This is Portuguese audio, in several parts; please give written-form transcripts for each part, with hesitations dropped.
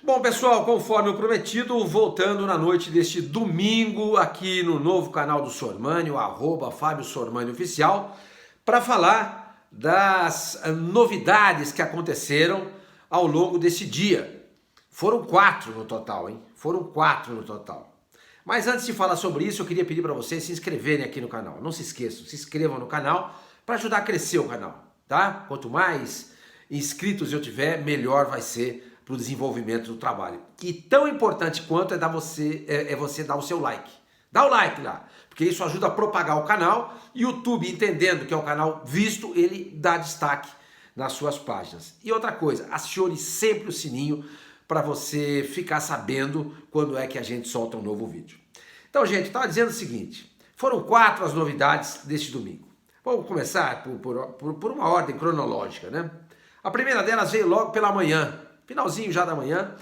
Bom, pessoal, conforme o prometido, voltando na noite deste domingo aqui no novo canal do Sormani, o @Fábio Sormani Oficial, para falar das novidades que aconteceram ao longo desse dia. Foram 4 no total, hein? Foram 4 no total. Mas antes de falar sobre isso, eu queria pedir para vocês se inscreverem aqui no canal. Não se esqueçam, se inscrevam no canal para ajudar a crescer o canal, tá? Quanto mais inscritos eu tiver, melhor vai ser para o desenvolvimento do trabalho. E tão importante quanto é você dar o seu like. Dá o like lá, porque isso ajuda a propagar o canal. YouTube, entendendo que é um canal visto, ele dá destaque nas suas páginas. E outra coisa, acione sempre o sininho para você ficar sabendo quando é que a gente solta um novo vídeo. Então, gente, estava dizendo o seguinte, foram 4 as novidades deste domingo. Vamos começar por uma ordem cronológica, né? A primeira delas veio logo pela manhã, finalzinho já da manhã,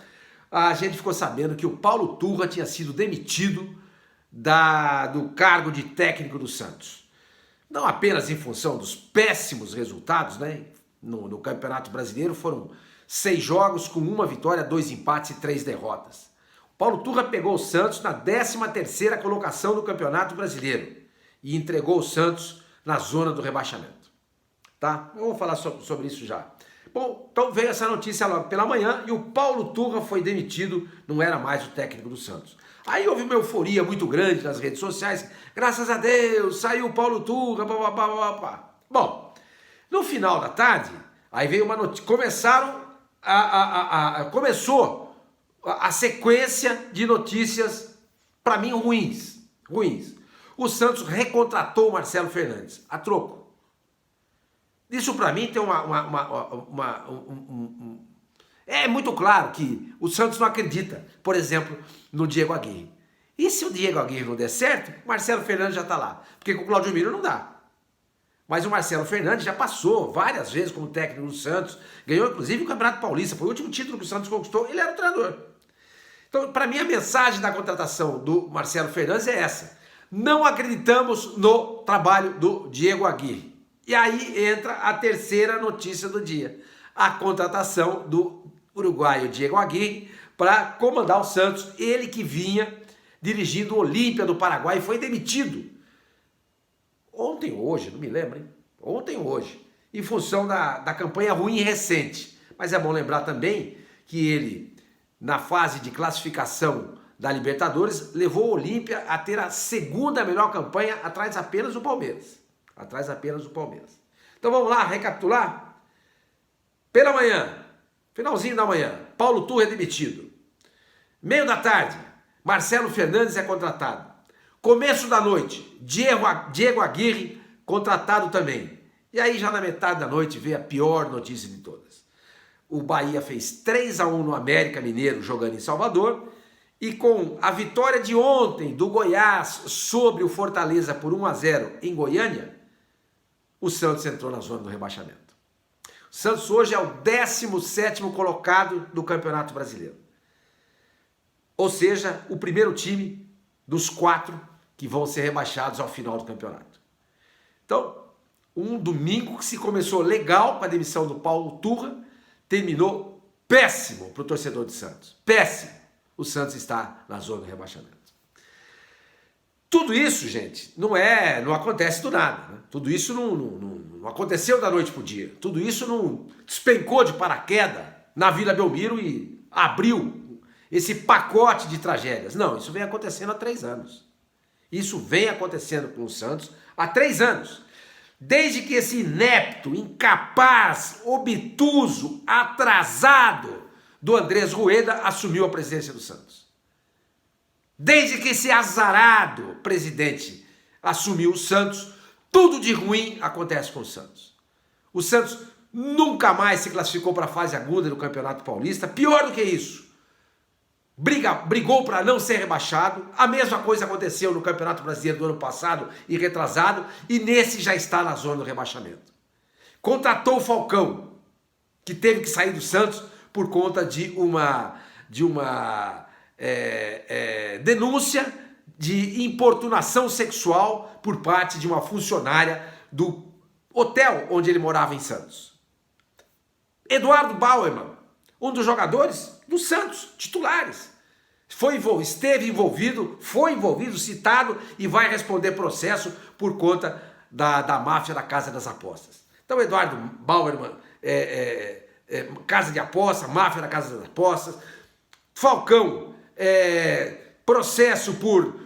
a gente ficou sabendo que o Paulo Turra tinha sido demitido do cargo de técnico do Santos. Não apenas em função dos péssimos resultados, né? No Campeonato Brasileiro foram 6 jogos com 1 vitória, 2 empates e 3 derrotas. O Paulo Turra pegou o Santos na 13ª colocação do Campeonato Brasileiro e entregou o Santos na zona do rebaixamento. Tá? Eu vou falar sobre isso já. Bom, então veio essa notícia logo pela manhã e o Paulo Turra foi demitido, não era mais o técnico do Santos. Aí houve uma euforia muito grande nas redes sociais, graças a Deus, saiu o Paulo Turra, papapá. Bom, no final da tarde, aí veio uma notícia, começou a sequência de notícias, para mim, ruins. O Santos recontratou o Marcelo Fernandes, a troco. Isso para mim tem é muito claro que o Santos não acredita, por exemplo, no Diego Aguirre. E se o Diego Aguirre não der certo, o Marcelo Fernandes já está lá. Porque com o Claudio Miro não dá. Mas o Marcelo Fernandes já passou várias vezes como técnico do Santos, ganhou inclusive o Campeonato Paulista, foi o último título que o Santos conquistou, ele era o treinador. Então, para mim, a mensagem da contratação do Marcelo Fernandes é essa. Não acreditamos no trabalho do Diego Aguirre. E aí entra a terceira notícia do dia. A contratação do uruguaio Diego Aguirre para comandar o Santos. Ele que vinha dirigindo o Olímpia do Paraguai foi demitido. Ontem ou hoje, não me lembro, hein? Ontem ou hoje. Em função da campanha ruim e recente. Mas é bom lembrar também que ele, na fase de classificação da Libertadores, levou o Olímpia a ter a 2ª melhor campanha atrás apenas do Palmeiras. Então vamos lá, recapitular? Pela manhã, finalzinho da manhã, Paulo Turra é demitido. Meio da tarde, Marcelo Fernandes é contratado. Começo da noite, Diego Aguirre contratado também. E aí já na metade da noite veio a pior notícia de todas. O Bahia fez 3-1 no América Mineiro jogando em Salvador. E com a vitória de ontem do Goiás sobre o Fortaleza por 1-0 em Goiânia, o Santos entrou na zona do rebaixamento. O Santos hoje é o 17º colocado do Campeonato Brasileiro. Ou seja, o primeiro time dos 4 que vão ser rebaixados ao final do campeonato. Então, um domingo que se começou legal com a demissão do Paulo Turra, terminou péssimo para o torcedor de Santos. Péssimo. O Santos está na zona do rebaixamento. Tudo isso, gente, não acontece do nada. Né? Tudo isso não aconteceu da noite para o dia. Tudo isso não despencou de paraquedas na Vila Belmiro e abriu esse pacote de tragédias. Não, isso vem acontecendo há 3 anos. Isso vem acontecendo com o Santos há 3 anos. Desde que esse inepto, incapaz, obtuso, atrasado do Andrés Rueda assumiu a presidência do Santos. Desde que esse azarado presidente assumiu o Santos, tudo de ruim acontece com o Santos. O Santos nunca mais se classificou para a fase aguda do Campeonato Paulista. Pior do que isso, brigou para não ser rebaixado. A mesma coisa aconteceu no Campeonato Brasileiro do ano passado e retrasado, e nesse já está na zona do rebaixamento. Contratou o Falcão, que teve que sair do Santos por conta de uma denúncia de importunação sexual por parte de uma funcionária do hotel onde ele morava em Santos. Eduardo Bauerman um dos jogadores do Santos, titulares. Esteve envolvido, foi envolvido, citado e vai responder processo por conta da máfia da Casa das Apostas. Então, Eduardo Bauerman, Casa de Aposta, máfia da Casa das Apostas. Falcão, processo por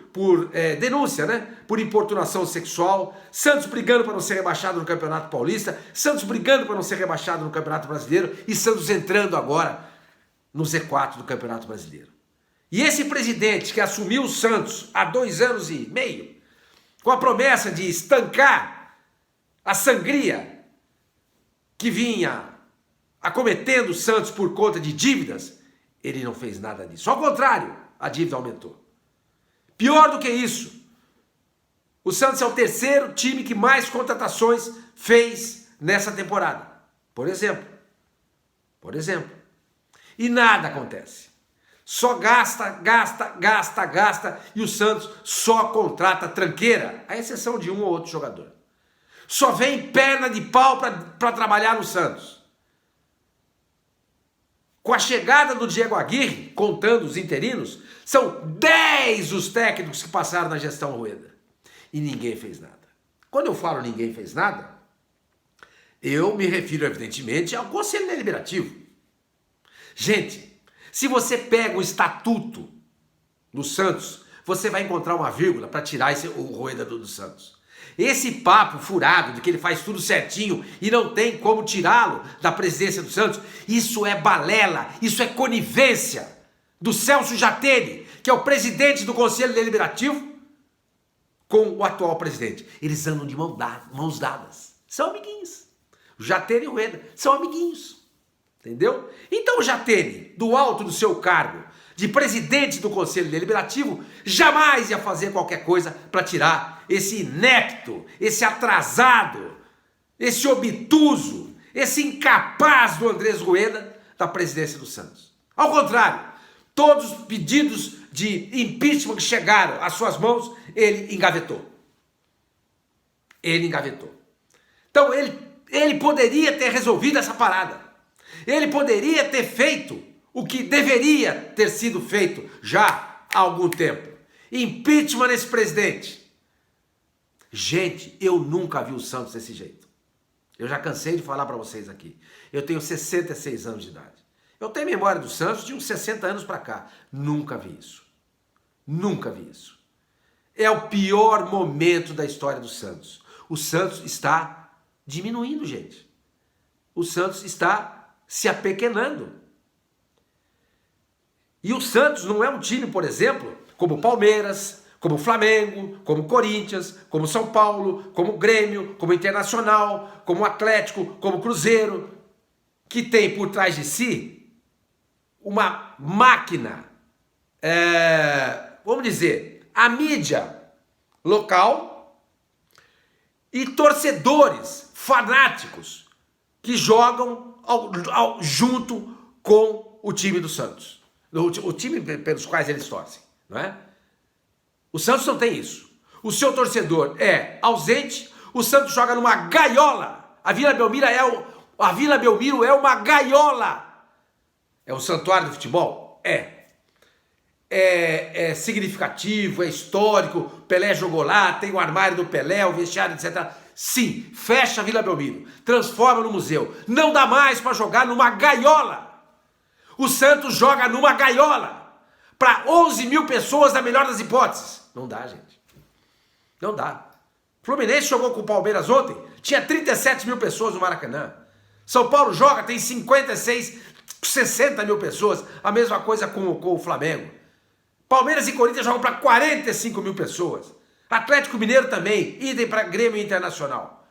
denúncia, né? Por importunação sexual. Santos brigando para não ser rebaixado no Campeonato Paulista. Santos brigando para não ser rebaixado no Campeonato Brasileiro. E Santos entrando agora no Z4 do Campeonato Brasileiro. E esse presidente que assumiu o Santos há 2 anos e meio, com a promessa de estancar a sangria que vinha acometendo o Santos por conta de dívidas, ele não fez nada disso. Ao contrário, a dívida aumentou. Pior do que isso, o Santos é o 3º time que mais contratações fez nessa temporada. Por exemplo. E nada acontece. Só gasta, e o Santos só contrata tranqueira, à exceção de um ou outro jogador. Só vem perna de pau para trabalhar no Santos. Com a chegada do Diego Aguirre, contando os interinos, são 10 os técnicos que passaram na gestão Rueda. E ninguém fez nada. Quando eu falo ninguém fez nada, eu me refiro, evidentemente, ao Conselho Deliberativo. Gente, se você pega o estatuto do Santos, você vai encontrar uma vírgula para tirar o Rueda do Santos. Esse papo furado de que ele faz tudo certinho e não tem como tirá-lo da presidência do Santos, isso é balela, isso é conivência do Celso Jatene, que é o presidente do Conselho Deliberativo, com o atual presidente. Eles andam de mãos dadas. São amiguinhos. O Jatene e o Rueda são amiguinhos. Entendeu? Então o Jatene, do alto do seu cargo de presidente do Conselho Deliberativo, jamais ia fazer qualquer coisa para tirar esse inepto, esse atrasado, esse obtuso, esse incapaz do Andrés Rueda da presidência do Santos. Ao contrário, todos os pedidos de impeachment que chegaram às suas mãos, ele engavetou. Então ele poderia ter resolvido essa parada. Ele poderia ter feito o que deveria ter sido feito já há algum tempo. Impeachment nesse presidente. Gente, eu nunca vi o Santos desse jeito. Eu já cansei de falar para vocês aqui. Eu tenho 66 anos de idade. Eu tenho memória do Santos de uns 60 anos para cá. Nunca vi isso. É o pior momento da história do Santos. O Santos está diminuindo, gente. O Santos está se apequenando. E o Santos não é um time, por exemplo, como o Palmeiras, como o Flamengo, como o Corinthians, como o São Paulo, como o Grêmio, como o Internacional, como o Atlético, como o Cruzeiro, que tem por trás de si uma máquina, vamos dizer, a mídia local e torcedores fanáticos que jogam junto com o time do Santos. O time pelos quais eles torcem, não é? O Santos não tem isso. O seu torcedor é ausente, o Santos joga numa gaiola. A Vila Belmiro é uma gaiola. É o santuário do futebol? É significativo, é histórico. Pelé jogou lá, tem o armário do Pelé, o vestiário, etc. Sim, fecha a Vila Belmiro, transforma no museu. Não dá mais para jogar numa gaiola. O Santos joga numa gaiola para 11 mil pessoas, na melhor das hipóteses. Não dá, gente. Não dá. Fluminense jogou com o Palmeiras ontem, tinha 37 mil pessoas no Maracanã. São Paulo joga, tem 56, 60 mil pessoas. A mesma coisa com o Flamengo. Palmeiras e Corinthians jogam para 45 mil pessoas. Atlético Mineiro também, idem para Grêmio Internacional.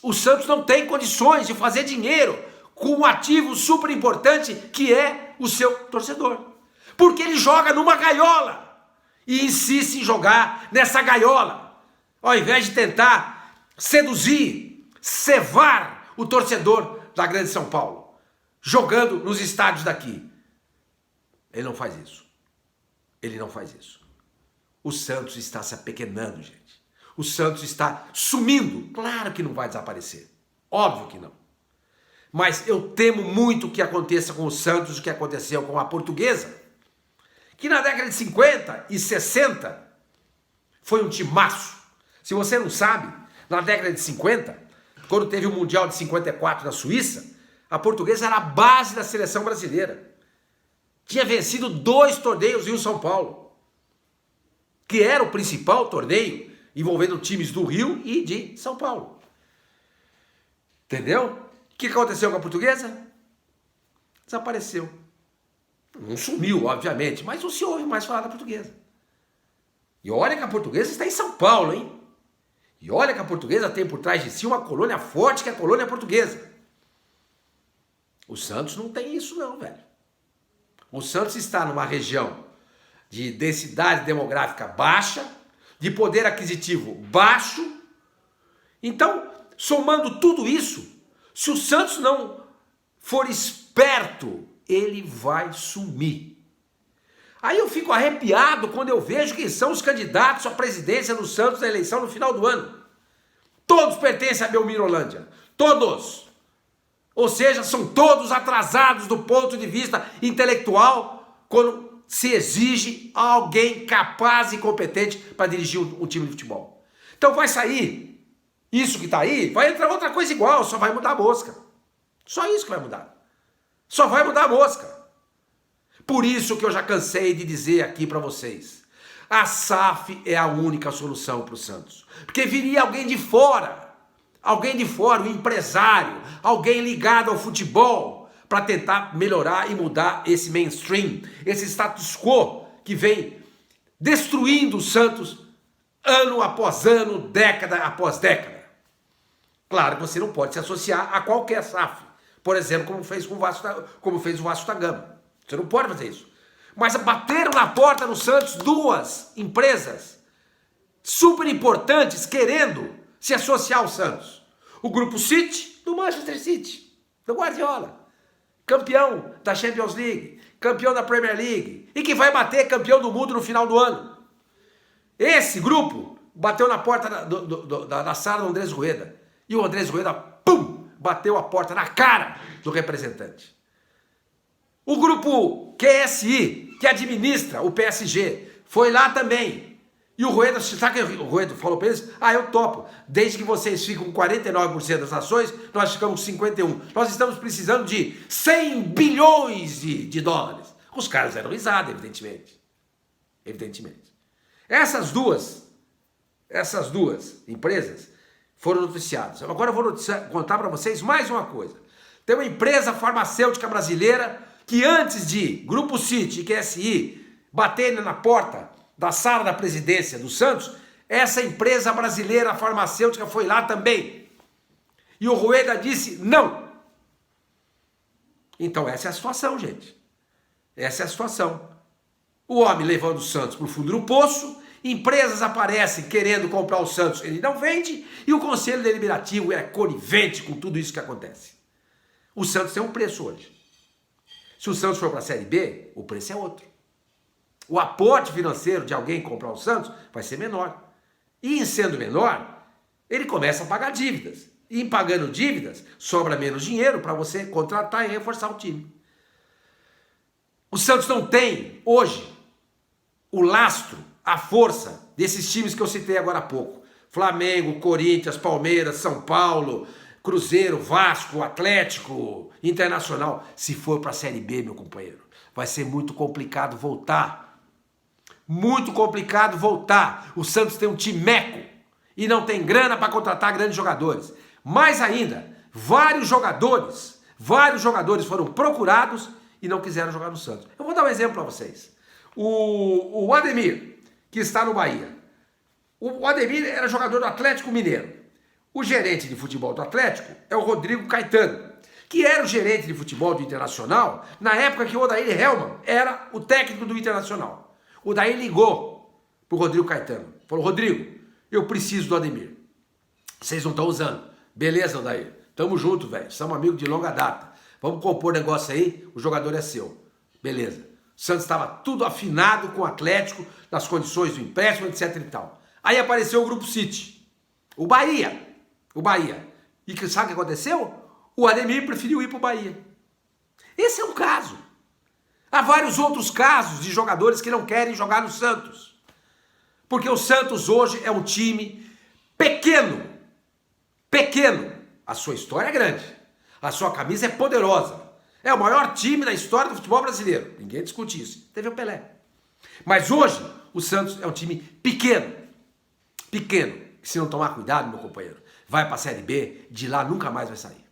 O Santos não tem condições de fazer dinheiro com um ativo super importante que é o seu torcedor. Porque ele joga numa gaiola e insiste em jogar nessa gaiola, ao invés de tentar seduzir, cevar o torcedor da Grande São Paulo, jogando nos estádios daqui. Ele não faz isso. O Santos está se apequenando, gente. O Santos está sumindo. Claro que não vai desaparecer. Óbvio que não. Mas eu temo muito que aconteça com o Santos o que aconteceu com a Portuguesa, que na década de 50 e 60 foi um timaço. Se você não sabe, na década de 50, quando teve o Mundial de 54 na Suíça, a Portuguesa era a base da seleção brasileira. Tinha vencido 2 torneios em São Paulo, que era o principal torneio envolvendo times do Rio e de São Paulo. Entendeu? O que aconteceu com a Portuguesa? Desapareceu. Não sumiu, obviamente, mas não se ouve mais falar da Portuguesa. E olha que a Portuguesa está em São Paulo, hein? E olha que a Portuguesa tem por trás de si uma colônia forte, que é a colônia portuguesa. O Santos não tem isso não, velho. O Santos está numa região de densidade demográfica baixa, de poder aquisitivo baixo. Então, somando tudo isso, se o Santos não for esperto, ele vai sumir. Aí eu fico arrepiado quando eu vejo quem são os candidatos à presidência do Santos na eleição no final do ano. Todos pertencem a Belmiro Holândia. Todos. Ou seja, são todos atrasados do ponto de vista intelectual quando se exige alguém capaz e competente para dirigir um time de futebol. Então vai sair isso que está aí, vai entrar outra coisa igual, só vai mudar a mosca. Só isso que vai mudar. Só vai mudar a mosca. Por isso que eu já cansei de dizer aqui para vocês, a SAF é a única solução para o Santos. Porque viria alguém de fora, um empresário, alguém ligado ao futebol, para tentar melhorar e mudar esse mainstream, esse status quo que vem destruindo o Santos ano após ano, década após década. Claro que você não pode se associar a qualquer SAF, por exemplo, como fez o Vasco da Gama. Você não pode fazer isso. Mas bateram na porta no Santos 2 empresas super importantes querendo se associar ao Santos. O Grupo City, do Manchester City, do Guardiola. Campeão da Champions League, campeão da Premier League e que vai bater campeão do mundo no final do ano. Esse grupo bateu na porta da sala do Andrés Rueda. E o Andrés Rueda, pum, bateu a porta na cara do representante. O grupo QSI, que administra o PSG, foi lá também. E o Rueda, sabe que o Rueda falou para eles? Eu topo. Desde que vocês ficam com 49% das ações, nós ficamos com 51%. Nós estamos precisando de 100 bilhões de dólares. Os caras deram risada, evidentemente. Evidentemente. Essas duas empresas foram noticiadas. Agora eu vou contar para vocês mais uma coisa. Tem uma empresa farmacêutica brasileira que antes de Grupo City e QSI baterem na porta da sala da presidência do Santos, essa empresa brasileira farmacêutica foi lá também. E o Rueda disse não. Então essa é a situação, gente. Essa é a situação. O homem levando o Santos para o fundo do poço, empresas aparecem querendo comprar o Santos, ele não vende, e o Conselho Deliberativo é conivente com tudo isso que acontece. O Santos tem um preço hoje. Se o Santos for para a Série B, o preço é outro. O aporte financeiro de alguém comprar o Santos vai ser menor. E em sendo menor, ele começa a pagar dívidas. E em pagando dívidas, sobra menos dinheiro para você contratar e reforçar o time. O Santos não tem, hoje, o lastro, a força desses times que eu citei agora há pouco. Flamengo, Corinthians, Palmeiras, São Paulo, Cruzeiro, Vasco, Atlético, Internacional. Se for para a Série B, meu companheiro, vai ser muito complicado voltar. Muito complicado voltar. O Santos tem um timeco e não tem grana para contratar grandes jogadores. Mais ainda, vários jogadores foram procurados e não quiseram jogar no Santos. Eu vou dar um exemplo para vocês. O Ademir, que está no Bahia. O Ademir era jogador do Atlético Mineiro. O gerente de futebol do Atlético é o Rodrigo Caetano, que era o gerente de futebol do Internacional na época que o Odair Hellmann era o técnico do Internacional. O Odair ligou para o Rodrigo Caetano. Falou, Rodrigo, eu preciso do Ademir. Vocês não estão usando. Beleza, Odair. Tamo junto, velho. Somos amigos de longa data. Vamos compor negócio aí, o jogador é seu. Beleza. O Santos estava tudo afinado com o Atlético, nas condições do empréstimo, etc e tal. Aí apareceu o Grupo City. O Bahia. E sabe o que aconteceu? O Ademir preferiu ir para o Bahia. Esse é um caso. Há vários outros casos de jogadores que não querem jogar no Santos. Porque o Santos hoje é um time pequeno. Pequeno. A sua história é grande. A sua camisa é poderosa. É o maior time da história do futebol brasileiro. Ninguém discute isso. Teve o Pelé. Mas hoje, o Santos é um time pequeno. Pequeno. Que se não tomar cuidado, meu companheiro, vai para a Série B, de lá nunca mais vai sair.